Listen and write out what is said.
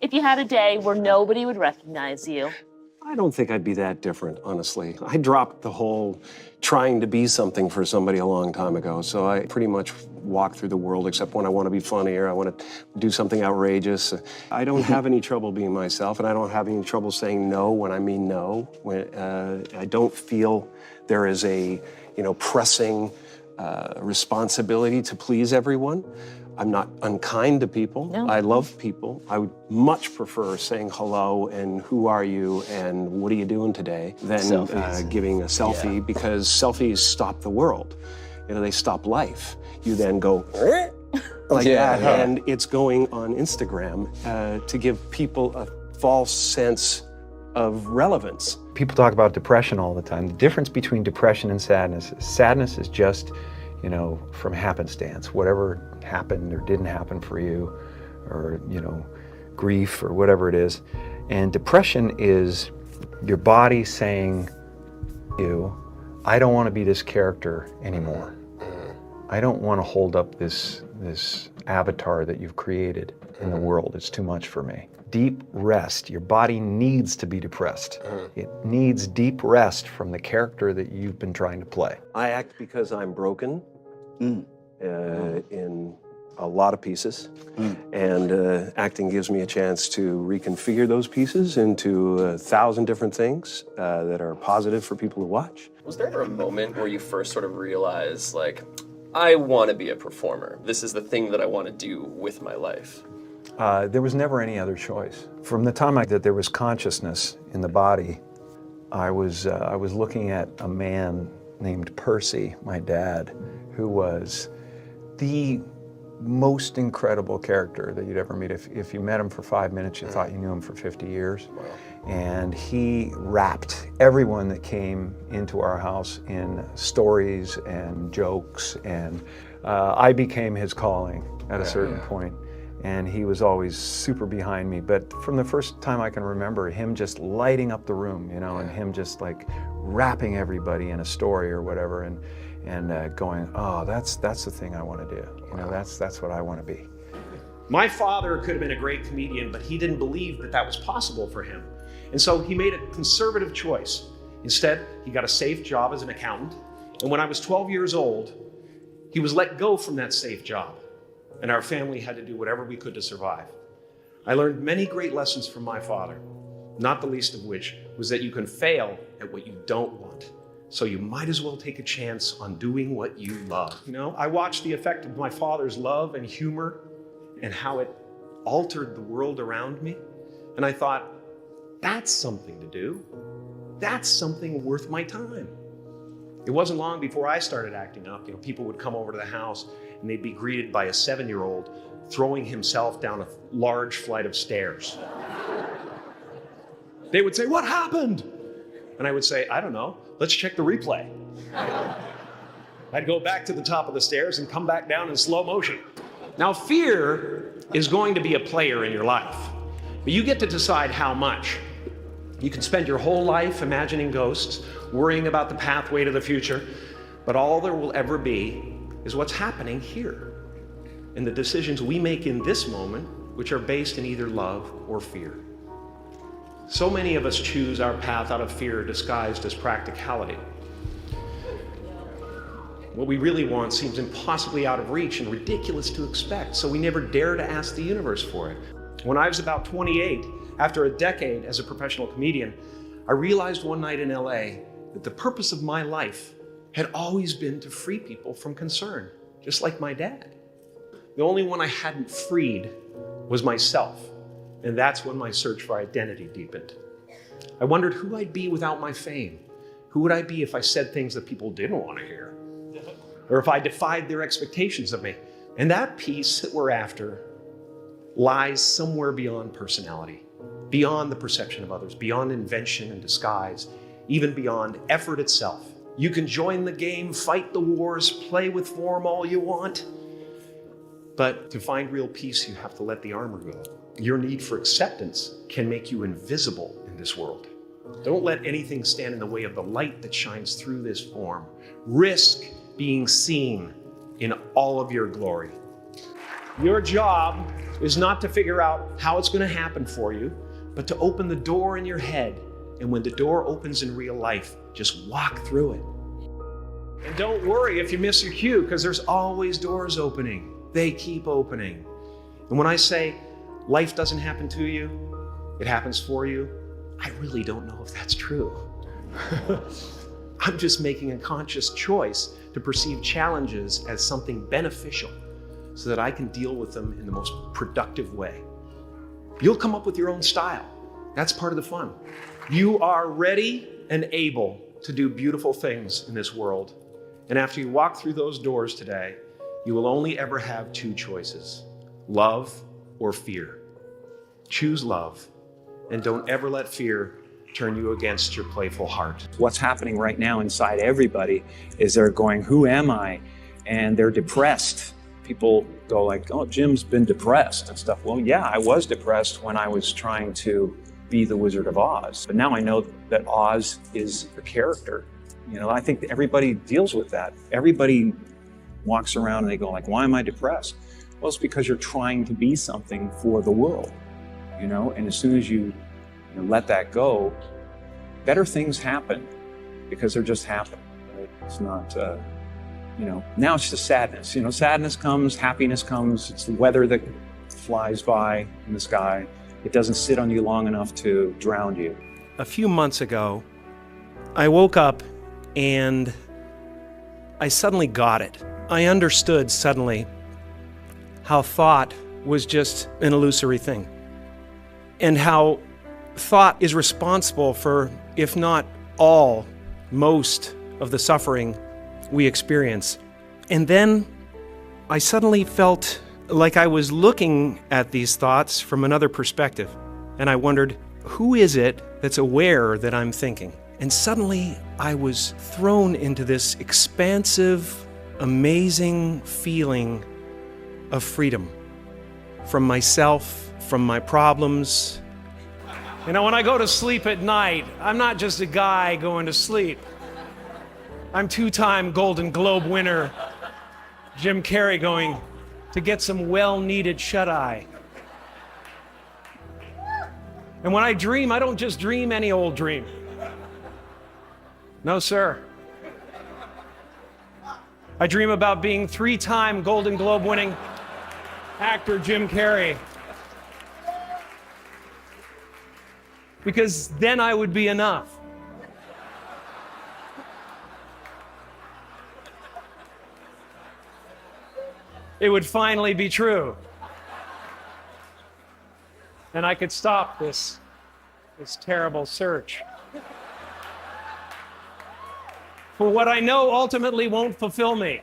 if you had a day where nobody would recognize you? I don't think I'd be that different, honestly. I dropped the whole trying to be something for somebody a long time ago, so I pretty much walk through the world except when I want to be funny or I want to do something outrageous. I don't have any trouble being myself, and I don't have any trouble saying no when I mean no. I don't feel there is a, pressing responsibility to please everyone. I'm not unkind to people. No. I love people. I would much prefer saying hello and who are you and what are you doing today than giving a selfie, because selfies stop the world. They stop life. You then go like that, and it's going on Instagram to give people a false sense of relevance. People talk about depression all the time. The difference between depression and sadness is just, from happenstance. Whatever happened or didn't happen for you, or, grief or whatever it is. And depression is your body saying, I don't want to be this character anymore. I don't want to hold up this avatar that you've created in the world. It's too much for me. Deep rest. Your body needs to be depressed. It needs deep rest from the character that you've been trying to play. I act because I'm broken in a lot of pieces, and acting gives me a chance to reconfigure those pieces into 1,000 different things that are positive for people to watch. Was there ever a moment where you first sort of realized, like, I want to be a performer. This is the thing that I want to do with my life? There was never any other choice. From the time that there was consciousness in the body, I was looking at a man named Percy, my dad, who was the most incredible character that you'd ever meet. If you met him for 5 minutes, you thought you knew him for 50 years. Wow. And he wrapped everyone that came into our house in stories and jokes, and I became his calling at a certain point. And he was always super behind me. But from the first time I can remember, him just lighting up the room, and him just like wrapping everybody in a story or whatever, and going, oh, that's the thing I want to do. That's what I want to be. My father could have been a great comedian, but he didn't believe that was possible for him. And so he made a conservative choice. Instead, he got a safe job as an accountant. And when I was 12 years old, he was let go from that safe job. And our family had to do whatever we could to survive. I learned many great lessons from my father, not the least of which was that you can fail at what you don't want. So you might as well take a chance on doing what you love. I watched the effect of my father's love and humor and how it altered the world around me. And I thought, that's something to do. That's something worth my time. It wasn't long before I started acting up. People would come over to the house and they'd be greeted by a 7-year-old throwing himself down a large flight of stairs. They would say, "What happened?" And I would say, "I don't know. Let's check the replay." I'd go back to the top of the stairs and come back down in slow motion. Now, fear is going to be a player in your life, but you get to decide how much. You can spend your whole life imagining ghosts, worrying about the pathway to the future, but all there will ever be is what's happening here, and the decisions we make in this moment, which are based in either love or fear. So many of us choose our path out of fear disguised as practicality. What we really want seems impossibly out of reach and ridiculous to expect, so we never dare to ask the universe for it. When I was about 28, after a decade as a professional comedian, I realized one night in LA that the purpose of my life had always been to free people from concern, just like my dad. The only one I hadn't freed was myself, and that's when my search for identity deepened. I wondered who I'd be without my fame. Who would I be if I said things that people didn't want to hear? Or if I defied their expectations of me? And that piece that we're after lies somewhere beyond personality, beyond the perception of others, beyond invention and disguise, even beyond effort itself. You can join the game, fight the wars, play with form all you want. But to find real peace, you have to let the armor go. Your need for acceptance can make you invisible in this world. Don't let anything stand in the way of the light that shines through this form. Risk being seen in all of your glory. Your job is not to figure out how it's going to happen for you, but to open the door in your head. And when the door opens in real life, just walk through it. And don't worry if you miss your cue, because there's always doors opening. They keep opening. And when I say life doesn't happen to you, it happens for you, I really don't know if that's true. I'm just making a conscious choice to perceive challenges as something beneficial so that I can deal with them in the most productive way. You'll come up with your own style. That's part of the fun. You are ready and able to do beautiful things in this world. And after you walk through those doors today, you will only ever have two choices: love or fear. Choose love, and don't ever let fear turn you against your playful heart. What's happening right now inside everybody is they're going, who am I? And they're depressed. People go like, oh, Jim's been depressed and stuff. Well, yeah, I was depressed when I was trying to be the Wizard of Oz. But now I know that Oz is a character. You know, I think everybody deals with that. Everybody walks around and they go like, why am I depressed? Well, it's because you're trying to be something for the world, you know? And as soon as you let that go, better things happen because they're just happening. Right? It's not, now it's just sadness. Sadness comes, happiness comes. It's the weather that flies by in the sky. It doesn't sit on you long enough to drown you. A few months ago, I woke up and I suddenly got it. I understood suddenly how thought was just an illusory thing, and how thought is responsible for, if not all, most of the suffering we experience. And then I suddenly felt like I was looking at these thoughts from another perspective. And I wondered, who is it that's aware that I'm thinking? And suddenly I was thrown into this expansive, amazing feeling of freedom from myself, from my problems. When I go to sleep at night, I'm not just a guy going to sleep. I'm two-time Golden Globe winner Jim Carrey going to get some well-needed shut-eye. And when I dream, I don't just dream any old dream. No, sir. I dream about being three-time Golden Globe winning actor Jim Carrey. Because then I would be enough. It would finally be true. And I could stop this terrible search for what I know ultimately won't fulfill me.